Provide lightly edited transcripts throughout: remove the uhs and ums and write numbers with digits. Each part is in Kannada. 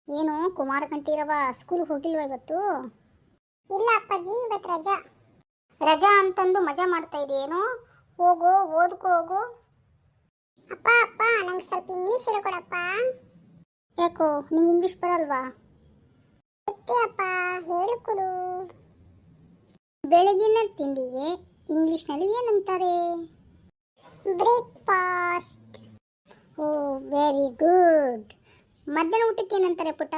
ಏನು ಕುಮಾರ ಕಂಠೀರವ ಸ್ಕೂಲ್ಗೆ ಹೋಗಿಲ್ವ ಇವತ್ತು? ಇಲ್ಲ ಅಪ್ಪಾಜಿ, ಇವತ್ತು ರಜಾ. ರಜಾ ಅಂತಂದು ಮಜಾ ಮಾಡ್ತಾ ಇದೆಯೇನು? ಹೋಗು, ಓದ್ಕೋ ಹೋಗು. ಅಪ್ಪ ಅಪ್ಪ, ನಂಗೆ ಸ್ವಲ್ಪ ಇಂಗ್ಲಿಷ್ ಹೇಳ್ಕೊಡಪ್ಪ. ಯಾಕೋ ನಿಂಗೆ ಇಂಗ್ಲಿಷ್ ಬರಲ್ವಾ? ಗೊತ್ತೇ ಅಪ್ಪ, ಹೇಳಿಕೊಡು. ಬೆಳಗಿನ ತಿಂಡಿಗೆ ಇಂಗ್ಲಿಷ್ನಲ್ಲಿ ಏನಂತಾರೆ? ಬ್ರೇಕ್ಫಾಸ್ಟ್. ಓ ವೆರಿ ಗುಡ್. ಮಧ್ಯಾಹ್ನ ಊಟಕ್ಕೆ ಏನಂತಾರೆ ಪುಟ?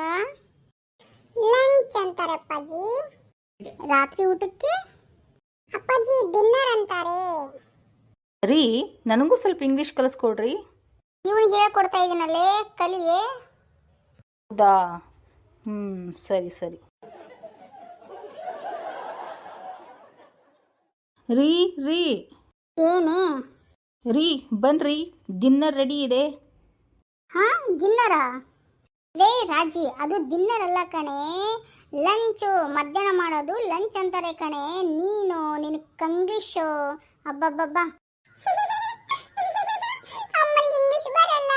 ಲಂಚ್ ಅಂತಾರೆ ಅಪ್ಪಾಜಿ. ರಾತ್ರಿ ಊಟಕ್ಕೆ? ಅಪ್ಪಾಜಿ ಡಿನ್ನರ್ ಅಂತಾರೆ. ರೀ, ನನಗೂ ಸ್ವಲ್ಪ ಇಂಗ್ಲೀಷ್ ಕಲಿಸ್ಕೊಡ್ರಿ. ಇವನಿಗೆ ಹೇಳ್ಕೊಡ್ತಾ ಇದ್ದೀನಲ್ಲೇ, ಕಲಿಯೇ. ಹೌದಾ? ಸರಿ ಸರಿ. ರೀ ರೀ ಏನೇ? ರೀ ಬನ್ರಿ, ಡಿನ್ನರ್ ರೆಡಿ ಇದೆ. ಹಾ, ಡಿನ್ನರಾ? ಲೇ ರಾಜಿ, ಅದು ಡಿನ್ನರ್ ಅಲ್ಲ ಕಣೆ, ಲಂಚು. ಮಧ್ಯಾಹ್ನ ಮಾಡೋದು ಲಂಚ್ ಅಂತಾರೆ ಕಣೆ. ನಿನಗೆ ಕಂಗ್ಲೀಷು. ಅಬ್ಬಬ್ಬಬ್ಬಾ. ಅಮ್ಮನಿಗೆ ಇಂಗ್ಲಿಷ್ ಬರಲ್ಲ.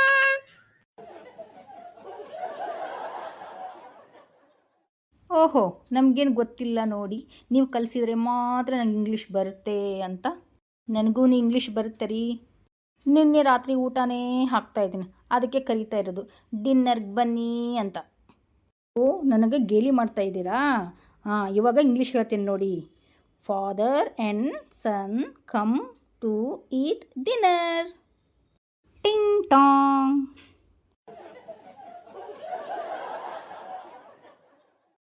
ಓಹೋ, ನಮಗೇನು ಗೊತ್ತಿಲ್ಲ ನೋಡಿ, ನೀವು ಕಲಿಸಿದ್ರೆ ಮಾತ್ರ ನಂಗೆ ಇಂಗ್ಲೀಷ್ ಬರುತ್ತೆ ಅಂತ. ನನಗೂ ಇಂಗ್ಲೀಷ್ ಬರುತ್ತೆ ರೀ. ನಿನ್ನೆ ರಾತ್ರಿ ಊಟನೇ ಹಾಕ್ತಾ ಇದ್ದೀನಿ, ಅದಕ್ಕೆ ಕರೀತಾ ಇರೋದು ಡಿನ್ನರ್ಗೆ ಬನ್ನಿ ಅಂತ. ಓ, ನನಗೆ ಗೇಲಿ ಮಾಡ್ತಾ ಇದ್ದೀರಾ? ಹಾಂ, ಇವಾಗ ಇಂಗ್ಲೀಷ್ ಹೇಳ್ತೀನಿ ನೋಡಿ. Father and son come to eat dinner. ಟಿಂಗ್ ಟಾಂಗ್.